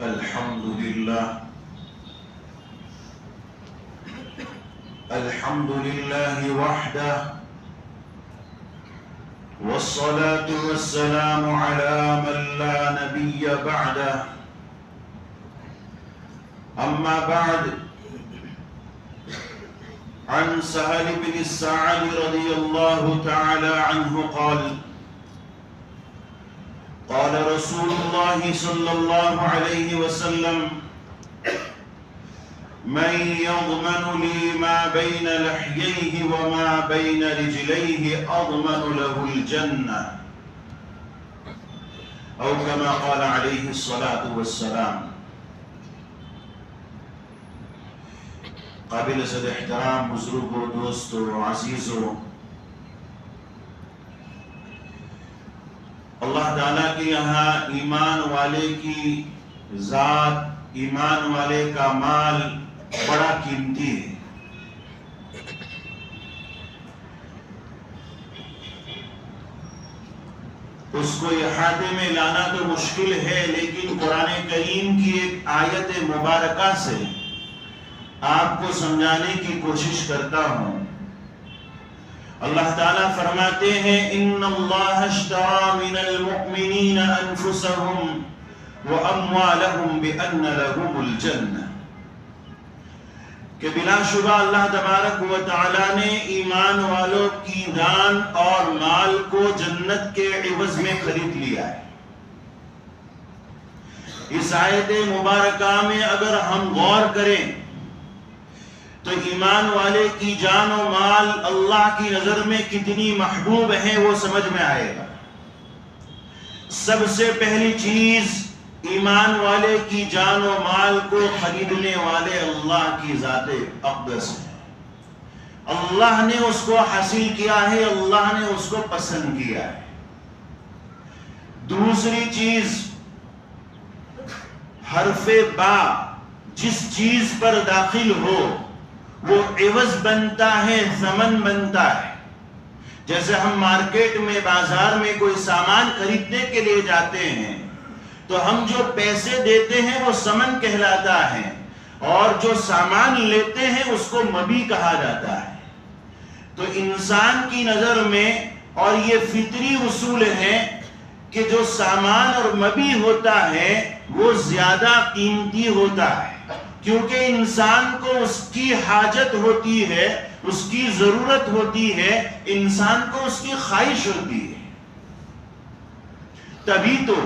الحمد لله وحده والصلاة والسلام على من لا نبي بعده أما بعد عن سهل بن السعد رضي الله تعالى عنه قال رسول الله صلى الله عليه وسلم من يضمن لي ما بين لحييه وما بين رجليه أضمن له الجنة أو كما قال عليه الصلاة والسلام. قابل صد احترام بزرگوں دوستوں عزیزوں، اللہ تعالیٰ کے یہاں ایمان والے کی ذات، ایمان والے کا مال بڑا قیمتی ہے. اس کو احاطے میں لانا تو مشکل ہے، لیکن قرآن کریم کی ایک آیت مبارکہ سے آپ کو سمجھانے کی کوشش کرتا ہوں. اللہ تعالیٰ فرماتے ہیں ان اللہ اشترى من المؤمنین انفسهم واموالهم بان لهم الجنہ، کہ بلا شبہ اللہ تبارک و تعالیٰ نے ایمان والوں کی جان اور مال کو جنت کے عوض میں خرید لیا ہے. اس آیت مبارکہ میں اگر ہم غور کریں تو ایمان والے کی جان و مال اللہ کی نظر میں کتنی محبوب ہیں وہ سمجھ میں آئے گا. سب سے پہلی چیز، ایمان والے کی جان و مال کو خریدنے والے اللہ کی ذات اقدس ہے. اللہ نے اس کو حاصل کیا ہے، اللہ نے اس کو پسند کیا ہے. دوسری چیز، حرف با جس چیز پر داخل ہو وہ عوض بنتا ہے، ثمن بنتا ہے. جیسے ہم مارکیٹ میں، بازار میں کوئی سامان خریدنے کے لیے جاتے ہیں تو ہم جو پیسے دیتے ہیں وہ ثمن کہلاتا ہے، اور جو سامان لیتے ہیں اس کو مبی کہا جاتا ہے. تو انسان کی نظر میں، اور یہ فطری اصول ہے کہ جو سامان اور مبی ہوتا ہے وہ زیادہ قیمتی ہوتا ہے، کیونکہ انسان کو اس کی حاجت ہوتی ہے، اس کی ضرورت ہوتی ہے، انسان کو اس کی خواہش ہوتی ہے. تبھی تو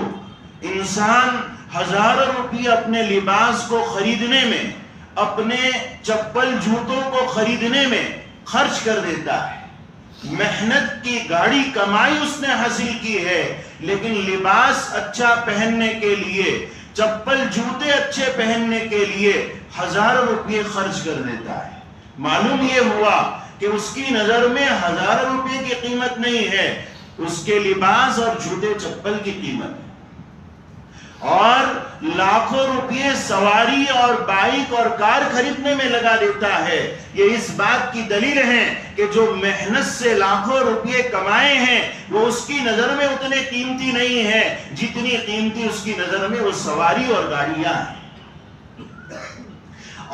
انسان ہزاروں روپیہ اپنے لباس کو خریدنے میں، اپنے چپل جوتوں کو خریدنے میں خرچ کر دیتا ہے. محنت کی گاڑی کمائی اس نے حاصل کی ہے، لیکن لباس اچھا پہننے کے لیے، چپل جوتے اچھے پہننے کے لیے ہزاروں روپے خرچ کر دیتا ہے. معلوم یہ ہوا کہ اس کی نظر میں ہزاروں روپے کی قیمت نہیں ہے، اس کے لباس اور جوتے چپل کی قیمت ہے. اور لاکھوں روپے سواری اور بائک اور کار خریدنے میں لگا دیتا ہے. یہ اس بات کی دلیل ہے کہ جو محنت سے لاکھوں روپے کمائے ہیں وہ اس کی نظر میں اتنے قیمتی نہیں ہے جتنی قیمتی اس کی نظر میں وہ سواری اور گاڑیاں ہیں.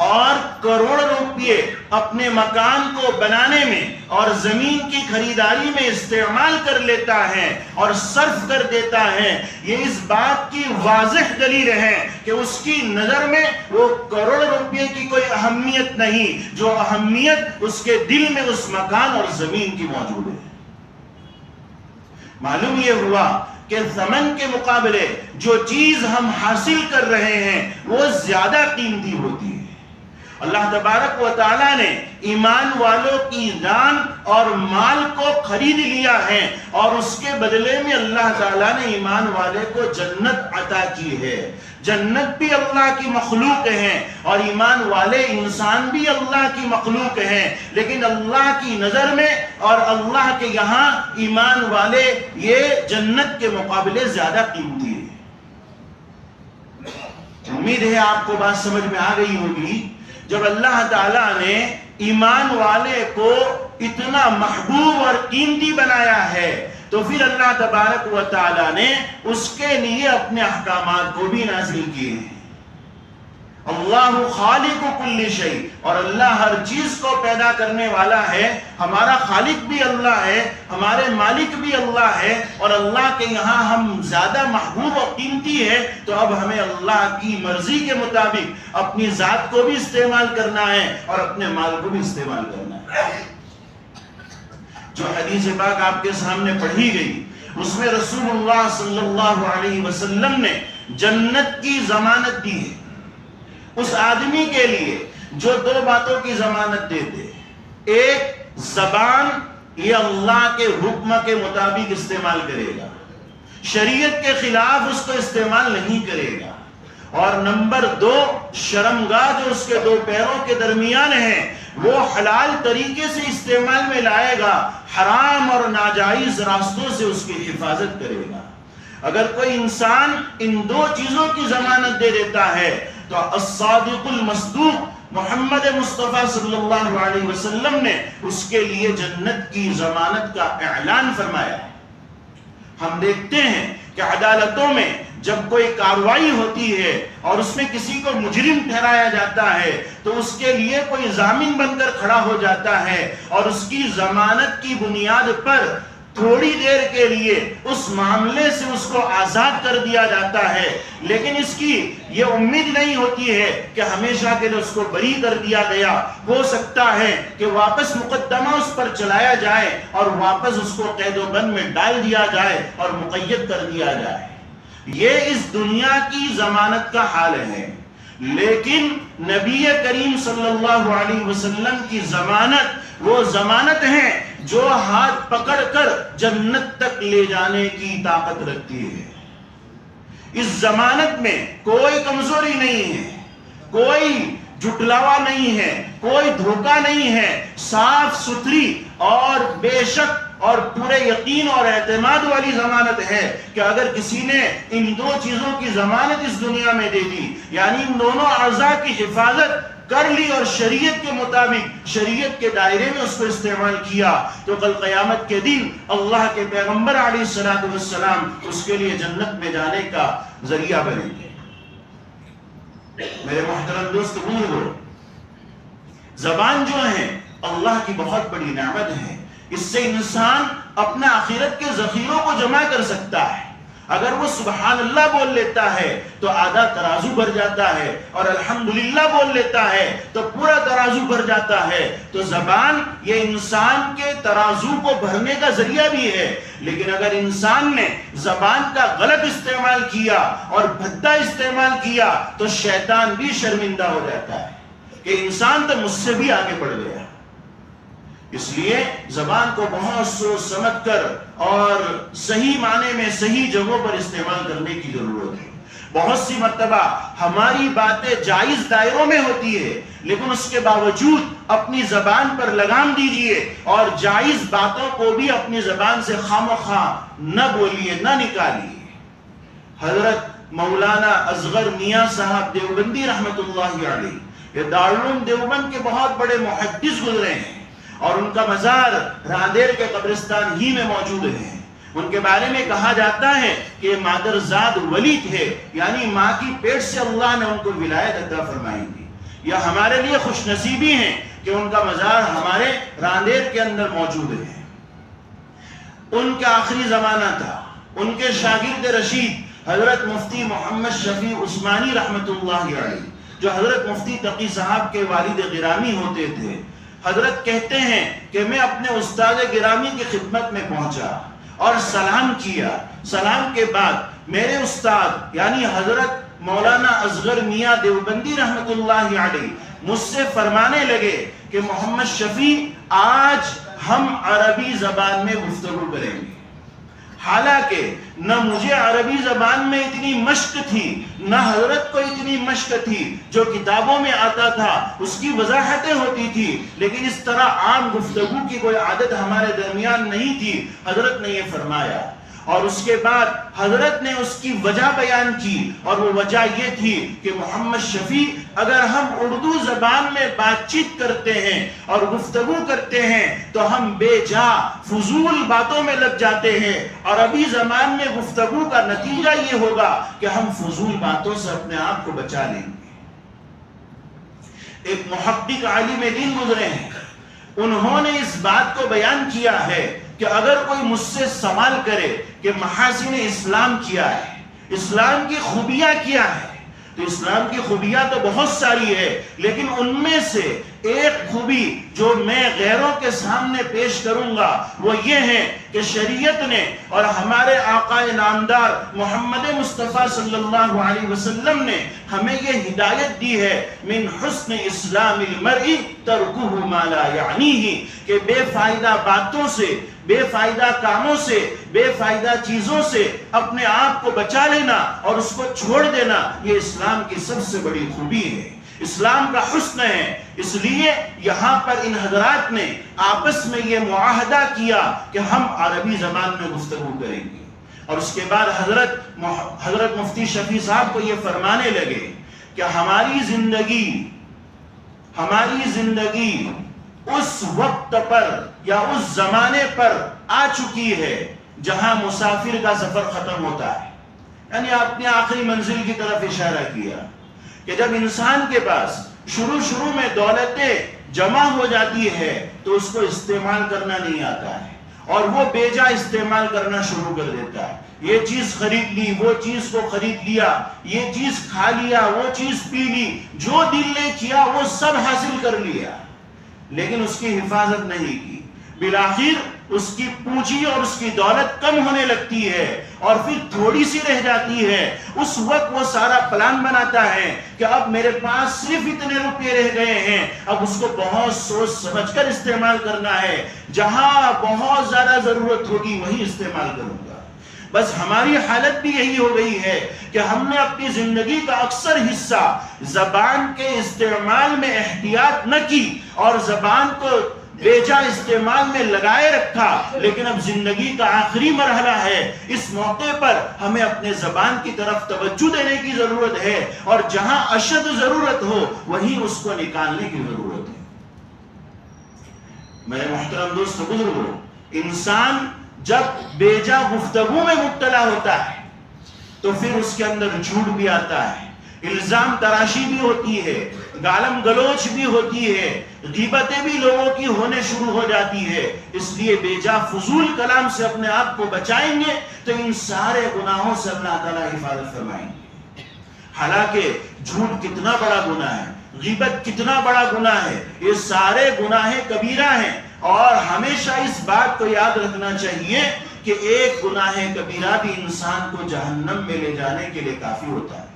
اور کروڑ روپے اپنے مکان کو بنانے میں اور زمین کی خریداری میں استعمال کر لیتا ہے اور صرف کر دیتا ہے. یہ اس بات کی واضح دلیل ہے کہ اس کی نظر میں وہ کروڑ روپے کی کوئی اہمیت نہیں، جو اہمیت اس کے دل میں اس مکان اور زمین کی موجود ہے. معلوم یہ ہوا کہ ثمن کے مقابلے جو چیز ہم حاصل کر رہے ہیں وہ زیادہ قیمتی ہوتی ہے. اللہ تبارک و تعالیٰ نے ایمان والوں کی جان اور مال کو خرید لیا ہے، اور اس کے بدلے میں اللہ تعالیٰ نے ایمان والے کو جنت عطا کی ہے. جنت بھی اللہ کی مخلوق ہیں اور ایمان والے انسان بھی اللہ کی مخلوق ہیں، لیکن اللہ کی نظر میں اور اللہ کے یہاں ایمان والے یہ جنت کے مقابلے زیادہ قیمتی ہیں. امید ہے آپ کو بات سمجھ میں آ گئی ہوگی. جب اللہ تعالیٰ نے ایمان والے کو اتنا محبوب اور قیمتی بنایا ہے تو پھر اللہ تبارک و تعالیٰ نے اس کے لیے اپنے احکامات کو بھی نازل کیے ہیں. اللہ خالق کل شیء، اور اللہ ہر چیز کو پیدا کرنے والا ہے. ہمارا خالق بھی اللہ ہے، ہمارے مالک بھی اللہ ہے، اور اللہ کے یہاں ہم زیادہ محبوب و قیمتی ہے. تو اب ہمیں اللہ کی مرضی کے مطابق اپنی ذات کو بھی استعمال کرنا ہے اور اپنے مال کو بھی استعمال کرنا ہے. جو حدیث پاک آپ کے سامنے پڑھی گئی اس میں رسول اللہ صلی اللہ علیہ وسلم نے جنت کی ضمانت دی ہے اس آدمی کے لیے جو دو باتوں کی ضمانت دیتے. ایک، زبان یہ اللہ کے حکم کے مطابق استعمال کرے گا، شریعت کے خلاف اس کو استعمال نہیں کرے گا. اور نمبر دو، شرمگاہ جو اس کے دو پیروں کے درمیان ہے وہ حلال طریقے سے استعمال میں لائے گا، حرام اور ناجائز راستوں سے اس کی حفاظت کرے گا. اگر کوئی انسان ان دو چیزوں کی ضمانت دے دیتا ہے تو الصادق المصدوق محمد مصطفیٰ صلی اللہ علیہ وسلم نے اس کے لیے جنت کی ضمانت کا اعلان فرمایا. ہم دیکھتے ہیں کہ عدالتوں میں جب کوئی کارروائی ہوتی ہے اور اس میں کسی کو مجرم ٹھہرایا جاتا ہے تو اس کے لیے کوئی ضامن بن کر کھڑا ہو جاتا ہے اور اس کی ضمانت کی بنیاد پر تھوڑی دیر کے لیے اس معاملے سے اس کو آزاد کر دیا جاتا ہے. لیکن اس کی یہ امید نہیں ہوتی ہے کہ ہمیشہ کے لیے اس کو بری کر دیا گیا. ہو سکتا ہے کہ واپس مقدمہ اس پر چلایا جائے اور واپس اس کو قید و بند میں ڈال دیا جائے اور مقید کر دیا جائے. یہ اس دنیا کی ضمانت کا حال ہے. لیکن نبی کریم صلی اللہ علیہ وسلم کی ضمانت وہ ضمانت ہے جو ہاتھ پکڑ کر جنت تک لے جانے کی طاقت رکھتی ہے. اس ضمانت میں کوئی کمزوری نہیں ہے، کوئی جھٹلاوا نہیں ہے، کوئی دھوکہ نہیں ہے. صاف ستھری اور بے شک اور پورے یقین اور اعتماد والی ضمانت ہے کہ اگر کسی نے ان دو چیزوں کی ضمانت اس دنیا میں دے دی، یعنی ان دونوں اعضاء کی حفاظت کر لی اور شریعت کے مطابق شریعت کے دائرے میں اس کو استعمال کیا، تو کل قیامت کے دن اللہ کے پیغمبر علیہ الصلوۃ والسلام اس کے لیے جنت میں جانے کا ذریعہ بنیں گے. میرے محترم دوست بزرگو، زبان جو ہے اللہ کی بہت بڑی نعمت ہے. اس سے انسان اپنے آخرت کے ذخیروں کو جمع کر سکتا ہے. اگر وہ سبحان اللہ بول لیتا ہے تو آدھا ترازو بھر جاتا ہے، اور الحمدللہ بول لیتا ہے تو پورا ترازو بھر جاتا ہے. تو زبان یہ انسان کے ترازو کو بھرنے کا ذریعہ بھی ہے. لیکن اگر انسان نے زبان کا غلط استعمال کیا اور بھدا استعمال کیا تو شیطان بھی شرمندہ ہو جاتا ہے کہ انسان تو مجھ سے بھی آگے بڑھ گیا. اس لیے زبان کو بہت سوچ سمجھ کر اور صحیح معنی میں صحیح جگہوں پر استعمال کرنے کی ضرورت ہے. بہت سی مرتبہ ہماری باتیں جائز دائروں میں ہوتی ہے، لیکن اس کے باوجود اپنی زبان پر لگام دیجئے اور جائز باتوں کو بھی اپنی زبان سے خامخواہ نہ بولیے، نہ نکالیے. حضرت مولانا اصغر میاں صاحب دیوبندی رحمت اللہ علیہ یہ دارالعلوم دیوبند کے بہت بڑے محدث گزرے ہیں اور ان کا مزار راندیر کے قبرستان ہی میں موجود ہے. ان کے بارے میں کہا جاتا ہے کہ مادرزاد ولی تھے، یعنی ماں کی پیٹ سے اللہ نے ان کو ولایت عطا فرمائی تھی. یہ ہمارے لیے خوش نصیبی ہے کہ ان کا مزار ہمارے راندیر کے اندر موجود ہے. ان کا آخری زمانہ تھا. ان کے شاگرد رشید حضرت مفتی محمد شفیع عثمانی رحمت اللہ علیہ، جو حضرت مفتی تقی صاحب کے والد گرامی ہوتے تھے، حضرت کہتے ہیں کہ میں اپنے استاد گرامی کی خدمت میں پہنچا اور سلام کیا. سلام کے بعد میرے استاد یعنی حضرت مولانا اصغر میاں دیوبندی رحمت اللہ علیہ مجھ سے فرمانے لگے کہ محمد شفیع آج ہم عربی زبان میں گفتگو کریں گے. حالانکہ نہ مجھے عربی زبان میں اتنی مشق تھی، نہ حضرت کو اتنی مشق تھی. جو کتابوں میں آتا تھا اس کی وضاحتیں ہوتی تھی، لیکن اس طرح عام گفتگو کی کوئی عادت ہمارے درمیان نہیں تھی. حضرت نے یہ فرمایا اور اس کے بعد حضرت نے اس کی وجہ بیان کی، اور وہ وجہ یہ تھی کہ محمد شفیع اگر ہم اردو زبان میں بات چیت کرتے ہیں اور گفتگو کرتے ہیں تو ہم بے جا فضول باتوں میں لگ جاتے ہیں. عربی زبان میں گفتگو کا نتیجہ یہ ہوگا کہ ہم فضول باتوں سے اپنے آپ کو بچا لیں گے. ایک محقق عالم دین گزرے ہیں، انہوں نے اس بات کو بیان کیا ہے کہ اگر کوئی مجھ سے سوال کرے کہ محاسن اسلام کیا ہے، اسلام کی خوبیاں کیا ہے، تو اسلام کی خوبیاں تو بہت ساری ہے، لیکن ان میں سے ایک خوبی جو میں غیروں کے سامنے پیش کروں گا وہ یہ ہے کہ شریعت نے اور ہمارے آقا نامدار محمد مصطفیٰ صلی اللہ علیہ وسلم نے ہمیں یہ ہدایت دی ہے، من حسن اسلام المرء ترکہ ما لا یعنیہ، کہ بے فائدہ باتوں سے، بے فائدہ کاموں سے، بے فائدہ چیزوں سے اپنے آپ کو بچا لینا اور اس کو چھوڑ دینا، یہ اسلام کی سب سے بڑی خوبی ہے، اسلام کا حسن ہے۔ اس لیے یہاں پر ان حضرات نے آپس میں یہ معاہدہ کیا کہ ہم عربی زبان میں گفتگو کریں گے، اور اس کے بعد حضرت مفتی شفیع صاحب کو یہ فرمانے لگے کہ ہماری زندگی اس وقت پر یا اس زمانے پر آ چکی ہے جہاں مسافر کا سفر ختم ہوتا ہے، یعنی آپ نے آخری منزل کی طرف اشارہ کیا کہ جب انسان کے پاس شروع میں دولتیں جمع ہو جاتی ہے تو اس کو استعمال کرنا نہیں آتا ہے، اور وہ بیجا استعمال کرنا شروع کر دیتا ہے، یہ چیز خرید لی، وہ چیز کو خرید لیا، یہ چیز کھا لیا، وہ چیز پی لی، جو دل نے کیا وہ سب حاصل کر لیا، لیکن اس کی حفاظت نہیں کی، بالآخر اس کی پونجی اور اس کی دولت کم ہونے لگتی ہے اور پھر تھوڑی سی رہ جاتی ہے۔ اس وقت وہ سارا پلان بناتا ہے کہ اب میرے پاس صرف اتنے روپے رہ گئے ہیں، اب اس کو بہت سوچ سمجھ کر استعمال کرنا ہے، جہاں بہت زیادہ ضرورت ہوگی وہی استعمال کروں گا۔ بس ہماری حالت بھی یہی ہو گئی ہے کہ ہم نے اپنی زندگی کا اکثر حصہ زبان کے استعمال میں احتیاط نہ کی اور زبان کو بیجا استعمال میں لگائے رکھا، لیکن اب زندگی کا آخری مرحلہ ہے، اس موقع پر ہمیں اپنے زبان کی طرف توجہ دینے کی ضرورت ہے، اور جہاں اشد ضرورت ہو وہیں اس کو نکالنے کی ضرورت ہے۔ میرے محترم دوست بزرگوں، انسان جب بیجا گفتگو میں مبتلا ہوتا ہے تو پھر اس کے اندر جھوٹ بھی آتا ہے، الزام تراشی بھی ہوتی ہے، گالم گلوچ بھی ہوتی ہے، غیبتیں بھی لوگوں کی ہونے شروع ہو جاتی ہے۔ اس لیے بیجا فضول کلام سے اپنے آپ کو بچائیں گے تو ان سارے گناہوں سے اللہ تعالیٰ حفاظت فرمائیں گے۔ حالانکہ جھوٹ کتنا بڑا گناہ ہے، غیبت کتنا بڑا گناہ ہے، یہ سارے گناہ کبیرہ ہیں، اور ہمیشہ اس بات کو یاد رکھنا چاہیے کہ ایک گناہ کبیرہ بھی انسان کو جہنم میں لے جانے کے لیے کافی ہوتا ہے،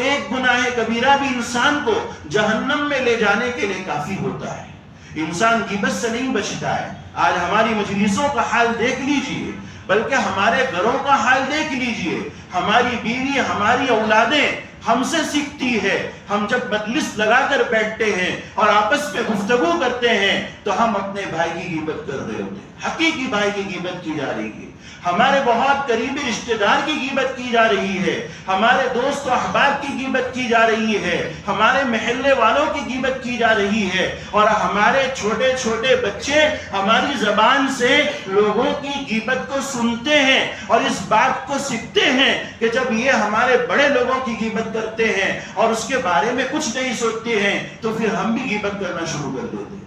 ایک گناہ کبیرہ بھی انسان کو جہنم میں لے جانے کے لیے کافی ہوتا ہے۔ انسان غیبت سے نہیں بچتا ہے۔ آج ہماری مجلسوں کا حال دیکھ لیجئے، بلکہ ہمارے گھروں کا حال دیکھ لیجئے، ہماری بیوی، ہماری اولادیں ہم سے سیکھتی ہے۔ ہم جب مجلس لگا کر بیٹھتے ہیں اور آپس میں گفتگو کرتے ہیں تو ہم اپنے بھائی کی غیبت کر رہے ہوتے ہیں، حقیقی بھائی کی غیبت کی جا رہی ہے، ہمارے بہت قریبی رشتہ دار کی غیبت کی جا رہی ہے، ہمارے دوست و احباب کی غیبت کی جا رہی ہے، ہمارے محلے والوں کی غیبت کی جا رہی ہے، اور ہمارے چھوٹے چھوٹے بچے ہماری زبان سے لوگوں کی غیبت کو سنتے ہیں اور اس بات کو سیکھتے ہیں کہ جب یہ ہمارے بڑے لوگوں کی غیبت کرتے ہیں اور اس کے بارے میں کچھ نہیں سوچتے ہیں تو پھر ہم بھی غیبت کرنا شروع کر دیتے ہیں۔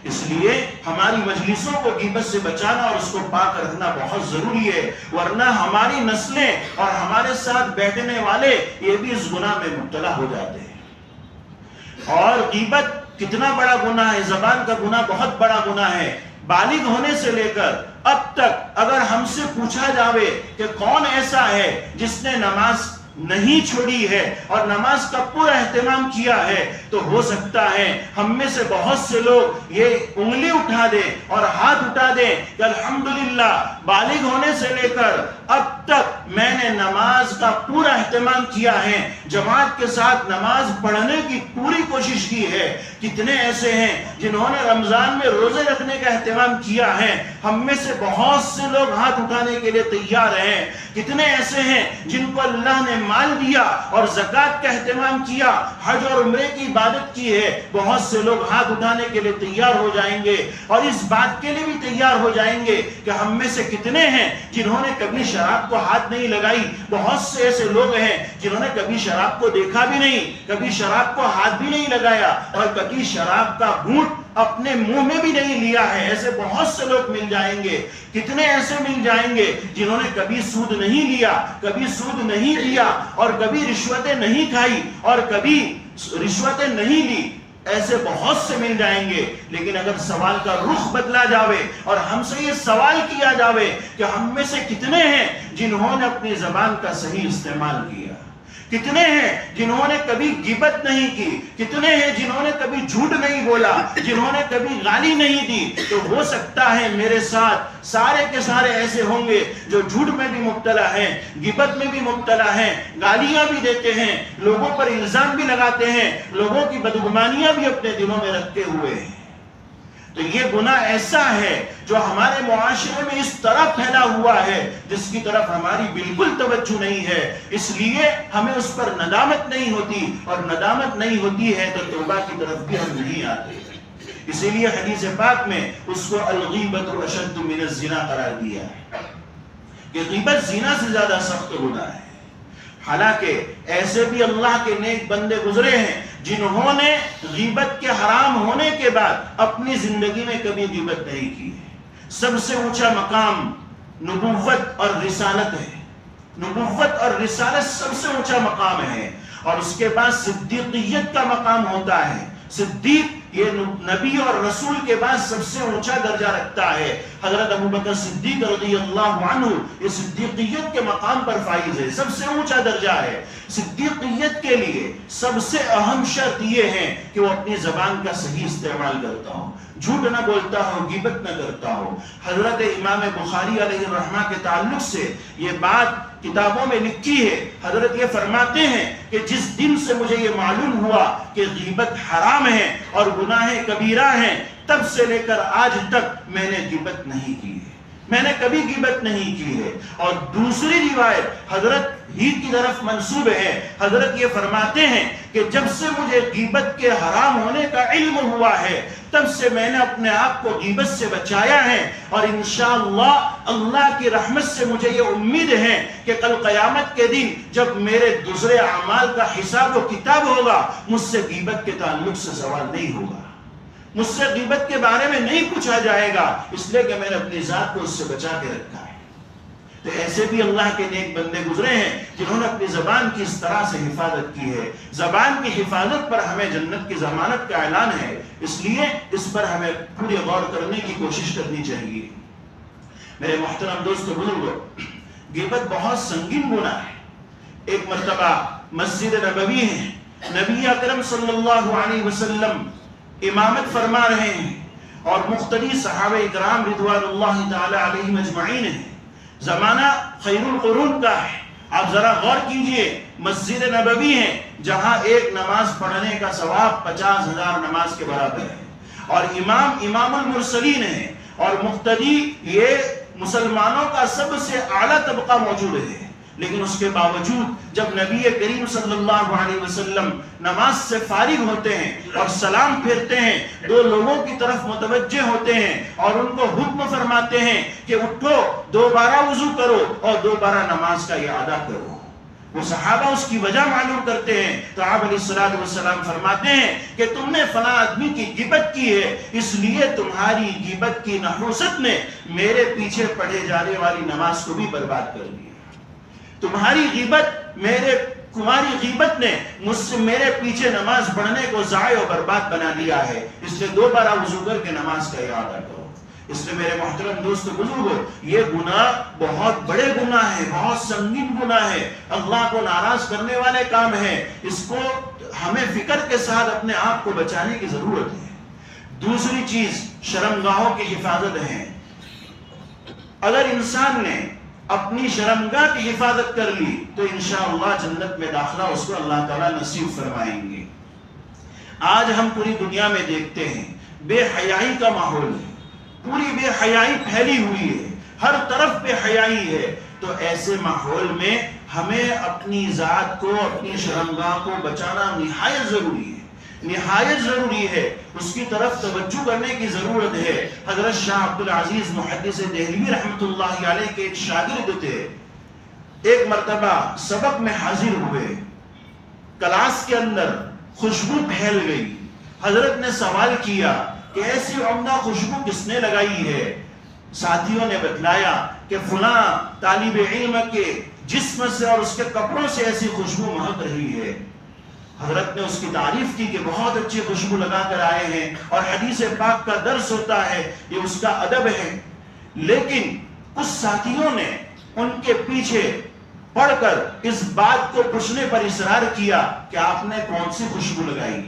اس لیے ہماری مجلسوں کو غیبت سے بچانا اور اس کو پاک رکھنا بہت ضروری ہے، ورنہ ہماری نسلیں اور ہمارے ساتھ بیٹھنے والے یہ بھی اس گناہ میں مبتلا ہو جاتے ہیں۔ اور غیبت کتنا بڑا گناہ ہے، زبان کا گناہ بہت بڑا گناہ ہے۔ بالغ ہونے سے لے کر اب تک اگر ہم سے پوچھا جاوے کہ کون ایسا ہے جس نے نماز نہیں چھوڑی ہے اور نماز کا پورا اہتمام کیا ہے، تو ہو سکتا ہے ہم میں سے بہت سے لوگ یہ انگلی اٹھا دیں اور ہاتھ اٹھا دیں کہ الحمدللہ بالغ ہونے سے لے کر اب تک میں نے نماز کا پورا اہتمام کیا ہے، جماعت کے ساتھ نماز پڑھنے کی پوری کوشش کی ہے۔ کتنے ایسے ہیں جنہوں نے رمضان میں روزے رکھنے کا اہتمام کیا ہے ہم میں سے بہت سے لوگ ہاتھ اٹھانے کے لیے تیار ہیں. کتنے ایسے ہیں جن کو اللہ نے مال دیا اور زکوٰۃ کا اہتمام کیا, حج اور عمرے کی عبادت کی ہے. بہت سے لوگ ہاتھ اٹھانے کے لیے تیار ہو جائیں گے اور اس بات کے لیے بھی تیار ہو جائیں گے کہ ہم میں سے کتنے ہیں جنہوں نے کبھی شراب کو ہاتھ نہیں لگائی. بہت سے ایسے لوگ ہیں جنہوں نے کبھی شراب کو دیکھا بھی نہیں, کبھی شراب کو ہاتھ بھی نہیں لگایا اور کبھی شراب کا گھونٹ اپنے منہ میں بھی نہیں لیا ہے. ایسے بہت سے لوگ مل جائیں گے. کتنے ایسے مل جائیں گے جنہوں نے کبھی سود نہیں لیا, کبھی سود نہیں دیا اور کبھی رشوتیں نہیں کھائی اور کبھی رشوتیں نہیں لی. ایسے بہت سے مل جائیں گے. لیکن اگر سوال کا رخ بدلا جاوے اور ہم سے یہ سوال کیا جاوے کہ ہم میں سے کتنے ہیں جنہوں نے اپنی زبان کا صحیح استعمال کیا, کتنے ہیں جنہوں نے کبھی غیبت نہیں کی, کتنے ہیں جنہوں نے کبھی جھوٹ نہیں بولا, جنہوں نے کبھی گالی نہیں دی, تو ہو سکتا ہے میرے ساتھ سارے کے سارے ایسے ہوں گے جو جھوٹ میں بھی مبتلا ہیں, غیبت میں بھی مبتلا ہیں, گالیاں بھی دیتے ہیں, لوگوں پر الزام بھی لگاتے ہیں, لوگوں کی بدگمانیاں بھی اپنے دلوں میں رکھتے ہوئے ہیں. تو یہ گناہ ایسا ہے جو ہمارے معاشرے میں اس طرح پھیلا ہوا ہے جس کی طرف ہماری بالکل توجہ نہیں ہے. اس لیے ہمیں اس پر ندامت نہیں ہوتی, اور ندامت نہیں ہوتی ہے تو توبہ کی طرف بھی ہم نہیں آتے. اسی لیے حدیث پاک میں اس کو الغیبت اشد من الزنا قرار دیا ہے کہ غیبت زنا سے زیادہ سخت گناہ ہے. حالانکہ ایسے بھی اللہ کے نیک بندے گزرے ہیں جنہوں نے غیبت کے حرام ہونے کے بعد اپنی زندگی میں کبھی غیبت نہیں کی. سب سے اونچا مقام نبوت اور رسالت ہے. نبوت اور رسالت سب سے اونچا مقام ہے, اور اس کے بعد صدیقیت کا مقام ہوتا ہے. صدیق یہ نبی اور رسول کے بعد سب سے اونچا درجہ رکھتا ہے. حضرت ابوبکر صدیق رضی اللہ عنہ یہ صدیقیت کے مقام پر فائز ہے, سب سے اونچا درجہ ہے. صدیقیت کے لیے سب سے اہم شرط یہ ہے کہ وہ اپنی زبان کا صحیح استعمال کرتا ہو, جھوٹ نہ بولتا ہو, غیبت نہ کرتا ہو. حضرت امام بخاری علیہ الرحمہ کے تعلق سے یہ بات کتابوں میں لکھی ہے. حضرت یہ فرماتے ہیں کہ جس دن سے مجھے یہ معلوم ہوا کہ غیبت حرام ہے اور گناہ کبیرہ ہیں, تب سے لے کر آج تک میں نے غیبت نہیں کی ہے, میں نے کبھی غیبت نہیں کی ہے. اور دوسری روایت حضرت ہی کی طرف منسوب ہے. حضرت یہ فرماتے ہیں کہ جب سے مجھے غیبت کے حرام ہونے کا علم ہوا ہے تب سے میں نے اپنے آپ کو غیبت سے بچایا ہے, اور انشاءاللہ اللہ کی رحمت سے مجھے یہ امید ہے کہ کل قیامت کے دن جب میرے دوسرے اعمال کا حساب و کتاب ہوگا مجھ سے غیبت کے تعلق سے سوال نہیں ہوگا, مجھ سے غیبت کے بارے میں نہیں پوچھا جائے گا, اس لیے کہ میں نے اپنی ذات کو اس سے بچا کے رکھا ہے. تو ایسے بھی اللہ کے نیک بندے گزرے ہیں جنہوں نے اپنی زبان کی اس طرح سے حفاظت کی ہے. زبان کی حفاظت پر ہمیں جنت کی ضمانت کا اعلان ہے, اس لیے اس پر ہمیں پوری غور کرنے کی کوشش کرنی چاہیے. میرے محترم دوستو بزرگو, غیبت بہت سنگین گناہ ہے. ایک مرتبہ مسجد نبوی ہے, نبی اکرم صلی اللہ علیہ وسلم امامت فرما رہے ہیں اور مختلف صحابہ اکرام رضوان اللہ تعالی علیہم اجمعین ہیں. زمانہ خیر القرون کا ہے. آپ ذرا غور کیجئے, مسجد نبوی ہے جہاں ایک نماز پڑھنے کا ثواب 50,000 نماز کے برابر ہے, اور امام المرسلین ہے, اور مقتدی یہ مسلمانوں کا سب سے اعلیٰ طبقہ موجود ہے. لیکن اس کے باوجود جب نبی کریم صلی اللہ علیہ وسلم نماز سے فارغ ہوتے ہیں اور سلام پھیرتے ہیں, دو لوگوں کی طرف متوجہ ہوتے ہیں اور ان کو حکم فرماتے ہیں کہ اٹھو, دوبارہ وضو کرو اور دوبارہ نماز کا اعادہ کرو. وہ صحابہ اس کی وجہ معلوم کرتے ہیں تو آپ علیہ السلام فرماتے ہیں کہ تم نے فلاں آدمی کی غیبت کی ہے, اس لیے تمہاری غیبت کی نحوست نے میرے پیچھے پڑھے جانے والی نماز کو بھی برباد کر دیا. تمہاری غیبت نے مجھ سے میرے پیچھے نماز پڑھنے کو ضائع و برباد بنا دیا ہے, اس لیے دوبارہ وضو کر کے نماز کا اعادہ کرو. اس لیے میرے محترم دوست بزرگو, یہ گناہ بہت بڑے گناہ ہے, بہت سنگین گناہ ہے, اللہ کو ناراض کرنے والے کام ہے. اس کو ہمیں فکر کے ساتھ اپنے آپ کو بچانے کی ضرورت ہے. دوسری چیز شرمگاہوں کی حفاظت ہے. اگر انسان نے اپنی شرمگاہ کی حفاظت کر لی تو انشاءاللہ جنت میں داخلہ اس کو اللہ تعالیٰ نصیب فرمائیں گے. آج ہم پوری دنیا میں دیکھتے ہیں بے حیائی کا ماحول ہے, پوری بے حیائی پھیلی ہوئی ہے، ہر طرف بے حیائی ہے. تو ایسے ماحول میں ہمیں اپنی ذات کو، اپنی شرمگاہ کو بچانا نہایت ضروری ہے، نہایت ضروری ہے. اس کی طرف توجہ کرنے کی ضرورت ہے. حضرت شاہ عبدالعزیز محدث دہلوی رحمۃ اللہ علیہ کے ایک شاگرد تھے. ایک مرتبہ سبق میں حاضر ہوئے، کلاس کے اندر خوشبو پھیل گئی. حضرت نے سوال کیا کہ ایسی عمدہ خوشبو کس نے لگائی ہے؟ ساتھیوں نے بتلایا کہ فلاں طالب علم کے جسم سے اور اس کے کپڑوں سے ایسی خوشبو مہک رہی ہے. حضرت نے اس کی تعریف کی کہ بہت اچھی خوشبو لگا کر آئے ہیں اور حدیث پاک کا درس ہوتا ہے، یہ اس کا ادب ہے. لیکن کچھ ساتھیوں نے ان کے پیچھے پڑھ کر اس بات کو پوچھنے پر اصرار کیا کہ آپ نے کون سی خوشبو لگائی،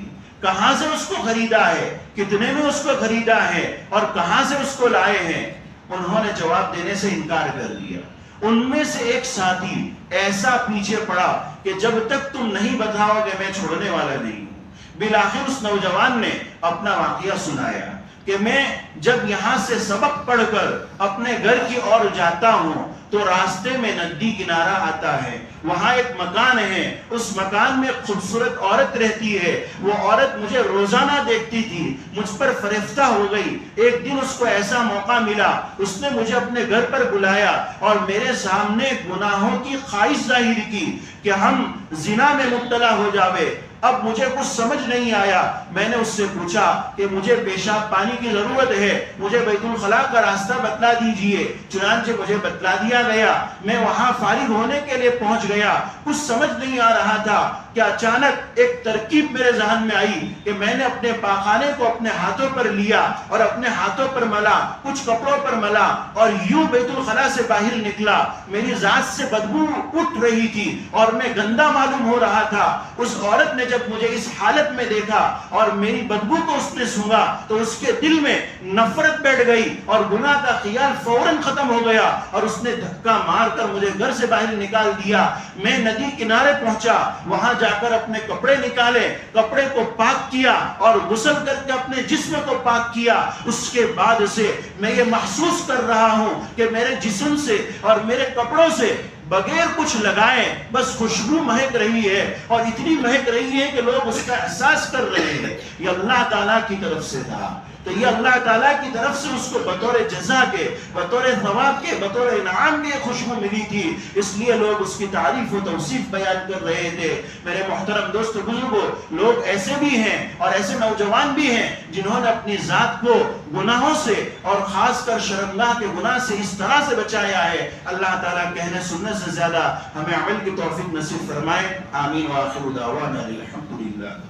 کہاں سے اس کو خریدا ہے، کتنے میں اس کو خریدا ہے اور کہاں سے اس کو لائے ہیں؟ انہوں نے جواب دینے سے انکار کر دیا. ان میں سے ایک ساتھی ایسا پیچھے پڑا کہ جب تک تم نہیں بتاؤ گے میں چھوڑنے والا نہیں ہوں. بالآخر اس نوجوان نے اپنا واقعہ سنایا کہ میں جب یہاں سے سبق پڑھ کر اپنے گھر کی اور جاتا ہوں تو راستے میں ندی کنارہ آتا ہے، وہاں ایک مکان ہے، اس مکان میں ایک خوبصورت عورت رہتی ہے. وہ عورت مجھے روزانہ دیکھتی تھی، مجھ پر فریفتہ ہو گئی. ایک دن اس کو ایسا موقع ملا، اس نے مجھے اپنے گھر پر بلایا اور میرے سامنے گناہوں کی خواہش ظاہر کی کہ ہم زنا میں مبتلا ہو جاوے. اب مجھے کچھ سمجھ نہیں آیا. میں نے اس سے پوچھا کہ مجھے پیشاب پانی کی ضرورت ہے، مجھے بیت الخلاء کا راستہ بتلا دیجئے. چنانچہ مجھے بتلا دیا گیا. میں وہاں فارغ ہونے کے لیے پہنچ گیا. کچھ سمجھ نہیں آ رہا تھا کہ اچانک ایک ترکیب میرے ذہن میں آئی کہ میں نے اپنے پاخانے کو اپنے ہاتھوں پر لیا اور اپنے ہاتھوں پر ملا، کچھ کپڑوں پر ملا اور یوں بیت الخلاء سے باہر نکلا. میری ذات سے بدبو اٹھ رہی تھی اور میں گندا معلوم ہو رہا تھا. اس عورت نے جب مجھے اس حالت میں دیکھا اور میری بدبو کو اس نے سونگا تو اس کے دل میں نفرت بیٹھ گئی اور گناہ کا خیال فوراً ختم ہو گیا اور اس نے دھکا مار کر مجھے گھر سے باہر نکال دیا. میں ندی کنارے پہنچا، وہاں جا کر اپنے کپڑے نکالے، کپڑے کو پاک کیا اور غسل کر کے اپنے جسم کو پاک کیا. اس کے بعد سے میں یہ محسوس کر رہا ہوں کہ میرے جسم سے اور میرے کپڑوں سے بغیر کچھ لگائے بس خوشبو مہک رہی ہے اور اتنی مہک رہی ہے کہ لوگ اس کا احساس کر رہے ہیں. یہ اللہ تعالیٰ کی طرف سے تھا. تو یہ اللہ تعالیٰ کی طرف سے اس کو بطور جزا کے، بطور ثواب کے، بطور انعام کے خوشبو ملی تھی. اس لیے لوگ اس کی تعریف و توصیف بیان کر رہے تھے. میرے محترم دوست بزرگوں، لوگ ایسے بھی ہیں اور ایسے نوجوان بھی ہیں جنہوں نے اپنی ذات کو گناہوں سے اور خاص کر شرمگاہ کے گناہ سے اس طرح سے بچایا ہے. اللہ تعالیٰ کہنے سننے سے زیادہ ہمیں عمل کی توفیق نصیب فرمائے. آمین. وآخر دعوانا الحمدللہ.